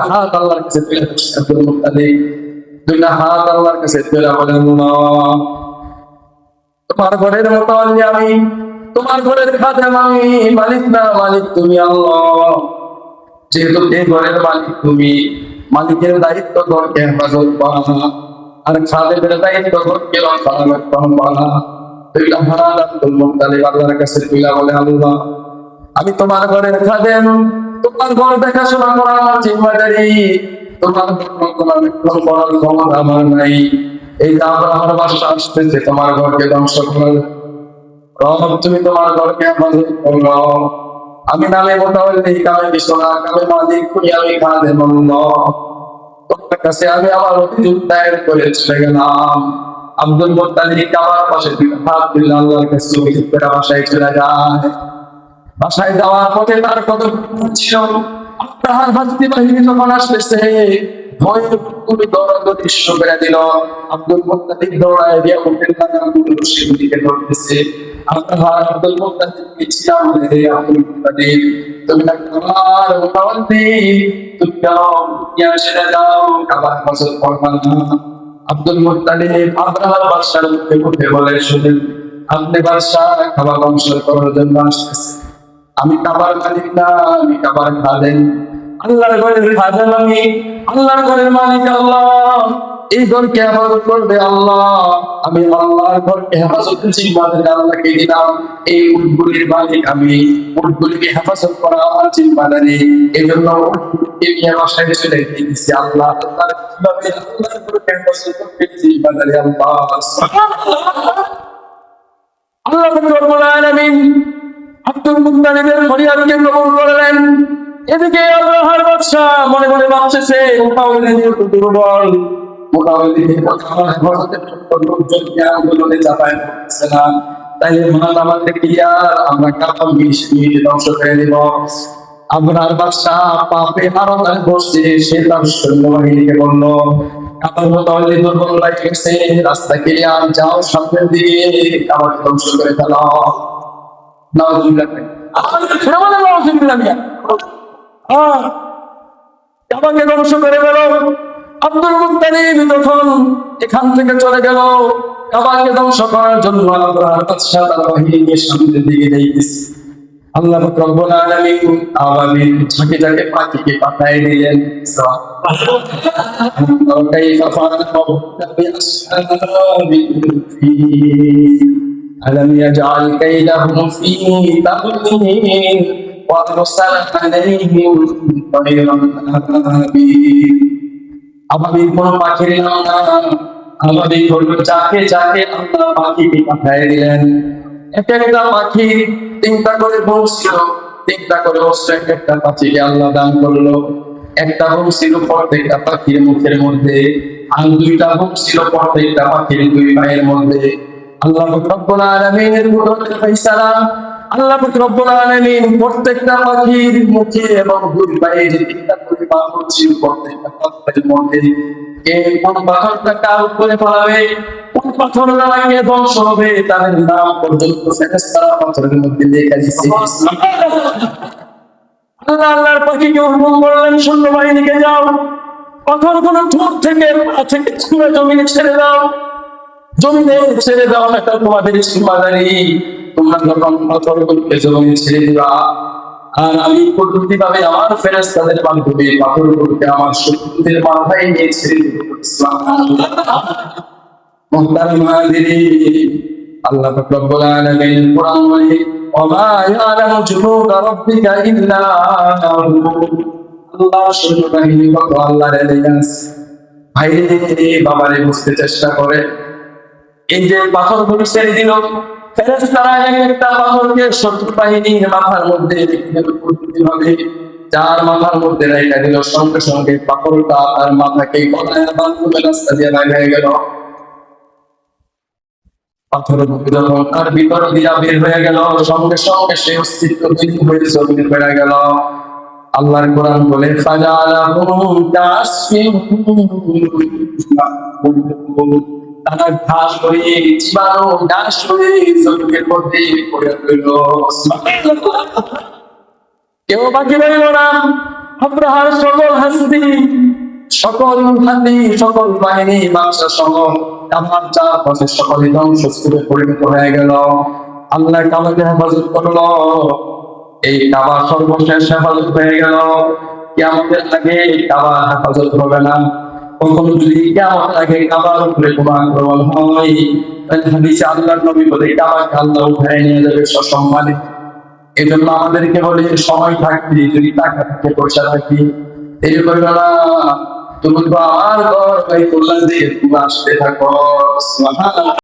হাত আল্লাহর কাছে তুলে ধরছে আব্দুল মুত্তালিব। দুইটা হাত আল্লাহর কাছে তুলে বলেন, আল্লাহ, তোমার ঘরের মোতাল্লি আমি, তোমার ঘরের খাদেম আমি, মালিক না, মালিক তুমি আল্লাহ। যেহেতু এই ঘরের মালিক তুমি, মালিকের দায়িত্ব ঘরকে হেফাজত করা, আর খাদেমের দায়িত্ব ঘরকে রক্ষণাবেক্ষণ করা। দুইটা হাত আব্দুল মুত্তালিব আল্লাহর কাছে তুলে বলে, আল্লাহ, আমি তোমার ঘরের খাদেম, তোমার ঘর দেখাশোনা করা আমার জিম্মাদারি, তোমার রক্ষণাবেক্ষণ করার ক্ষমতা আমার নাই। এই যে আমার বাসা আসতেছে তোমার ঘরকে ধ্বংস করার, রব তুমি তোমার ঘরকে হেফাজত করো। আমি নামে মোটামুটি কামে বিশ্বনা, কামে মালিক তুমি, আমি খাদেম আল্লাহ। তোমার কাছে আমি আমার অভিযোগ দায়ের করে চলে গেলাম। আব্দুল মুত্তালিব কাবার পাশে হাত দিলে আল্লাহর কাছে অভিযোগ করে বাসায় চলে যায়। বাসায় যাওয়ার পথে তার কত ছিল, আপনার হাসতি বাহিনী যখন আসতেছে, ভয়ে পুরো দৌড়াদৌড়ি শুরু করে দিল। আব্দুল মুত্তালিব দৌড়ায় গিয়ে উঠে সেদিকে ধরতেছে। আপনার আব্দুল মুত্তালিব পিছিয়ে বলে, হে আব্দুল মুত্তালিব, তুমি না কাবার মোতাওয়াল্লি, তুমি যাও ইয়া ছেড়ে যাও, কাবার ফসল করবা না। আব্দুল মুত্তালিব আব্রাহার বাদশার মুখে মুখে বলে, শুনেন, আপনি বাদশা কাবা ধ্বংস করার জন্য আসতেছে, আমি কাবার মালিক না, আমি কাবার খাদেম। আল্লাহর ঘরের খাদেম আমি, আল্লাহর ঘরের মালিক আল্লাহ। এই ঘরকে হেফাজত করবে আল্লাহ, আমি আল্লাহর ঘরকে হেফাজতের জিম্মাদারি আল্লাহকে দিলাম। এই উটগুলির মালিক আমি, উটগুলিকে হেফাজত করা আমার জিম্মাদারি। এই জন্য উটগুলিকে নিয়ে বাসায় চলে গিয়েছি। আল্লাহ কিভাবে আল্লাহর ঘরকে হেফাজত করবে জিম্মাদারি আল্লাহ। আল্লাহ রাব্বুল আলামিন আব্দুল মুত্তালিবের ফরিয়াদকে কবুল করলেন। এদিকে আল্লাহর বাদশা মনে মনে ভাবতেছে, মুতাওয়াল্লিদের দুর্বল, মুতাওয়াল্লিদের আন্দোলনে চাপায় পড়তেছে না, তাই মান আমাদের ক্লিয়ার, আমরা কাফা মিশিয়ে ধ্বংস করে দেব। আবরার বাদশা পাপে আরতায় বসছে, সে তার সৈন্যবাহিনীকে বলল, কাবার মুতাওয়াল্লি দুর্বল হয়ে গেছে, রাস্তা ক্লিয়ার, যাও সামনের দিকে, কাবার ধ্বংস করে ফেলো। কাবাকে ধ্বংস করে গেল। আব্দুল মুত্তালিব তখন এখান থেকে চলে গেল কাবাকে ধ্বংস করার জন্য। আবরার বাদশা তার বাহিনী নিয়ে সামনের দিকে যাইতেছে। আল্লাহ রাব্বুল আলামিন আবাবিল ঝাঁকে ঝাঁকে পাখিকে পাঠায় দিলেন। কাইফা ফাআলা রাব্বুকা বিআসহাবিল ফিল আলাম ইয়াজআল কাইদাহুম ফি তাদলিল ওয়া আরসালা আলাইহিম তায়রান আবাবিল। আবাবিল কোন পাখির নাম না, আবাবিল হলো ঝাঁকে ঝাঁকে আল্লাহ পাখিকে পাঠায় দিলেন। এক একটা পাখি তিনটা করে বউ ছিল, তিনটা করে অস্ত্র এক একটা পাখিকে আল্লাহ দান করলো। একটা বউ ছিল প্রত্যেকটা পাখির মুখের মধ্যে, আর দুইটা বউ ছিল প্রত্যেকটা পাখির দুই পায়ের মধ্যে। আল্লাহ রাব্বুল আলামিনের কুদরতের ফয়সালা, আল্লাহ রাব্বুল আলামিন প্রত্যেকটা পাখির মুখে এবং দুই পায়ে যে তিনটা করে পাথর ছিল, প্রত্যেকটা পাথরের মধ্যে কে কোন পাথরটা কার উপরে ফলাবে, কোন পাথর লাগিয়ে ধ্বংস হবে, তাদের নাম পর্যন্ত ফেরেশতারা পাথরের মধ্যে লেখা দিয়েছে। আল্লাহ আল্লাহর পাখিকে হুকুম করলেন, সৈন্যবাহিনীকে যাও, পাথরগুলো ঠোঁট থেকে পা থেকে ছুঁড়ে জমিনে ছেড়ে দাও, জমিনে ছেড়ে দাও, এটা তোমাদের জিম্মাদারি। তোমরা যখন পাথরগুলোকে জমিনে ছেড়ে দিবা, আর আমি পদ্ধতি ভাবে আমার ফেরেশতাদের মাধ্যমে পাথরগুলোকে আমার শত্রুদের মাথায় নিয়ে ছেড়ে দিব। আল্লাহ রাব্বুল আলামিন কুরআন বলে, ওয়া ইয়ালামু জুনুদা রাব্বিকা ইল্লা হু। আল্লাহ সৈন্যবাহিনী কত আল্লাহর এলিয়ান্স। ভাইরে বাবারে বুঝতে চেষ্টা করে, এই যে পাথরগুলো ছেড়ে দিল, ফেরেশতারা একটা পাথরকে শত্রু বাহিনীর মাথার মধ্যে হবে, যার মাথার মধ্যে রেখে দিল, সঙ্গে সঙ্গে পাথরটা তার মাথাকে গলায় বাঁধবে, রাস্তা দিয়ে লাগাই গেল। পাথরের মধ্যে যখন তার ভিতর দিয়া বের হয়ে গেল, সঙ্গে সঙ্গে সে অস্তিত্ব বিলীন হয়ে জমিনে পড়ে গেল। আল্লাহর কোরআন বলে, ফাজালাহুম কাসফিন, তারা ঘাস হয়ে জীবাণু ঘাস হয়ে জমিনের মধ্যে পড়ে রইল। কেউ বাকি রইল না। আব্রাহার সকল হাসতি, সকল হাতি, সকল বাহিনী, বাদশা সহ আমার চারপাশে সকলে ধ্বংসস্তূপে পরিণত হয়ে গেল। আল্লাহ কাবাকে হেফাজত করলো। এই কাবা সর্বশেষ হেফাজত হয়ে গেল। কিয়ামতের আগে কাবা হেফাজত হবে না। কখনো যদি কিয়ামতের আগে কাবার উপরে কোনো আক্রমণ হয়, তাহলে হাদিসে আল্লাহর নবী বলে কাবাকে আল্লাহ উঠায় নিয়ে যাবে সসম্মানে। এই জন্য আমাদেরকে বলে সময় থাকতে যদি টাকা থেকে পয়সা থাকি, এই করবে না, তুমি তো আমার ঘর বাইতুল্লাহ দিয়ে তুমি আসতে থাকো। সুবহানাল্লাহ।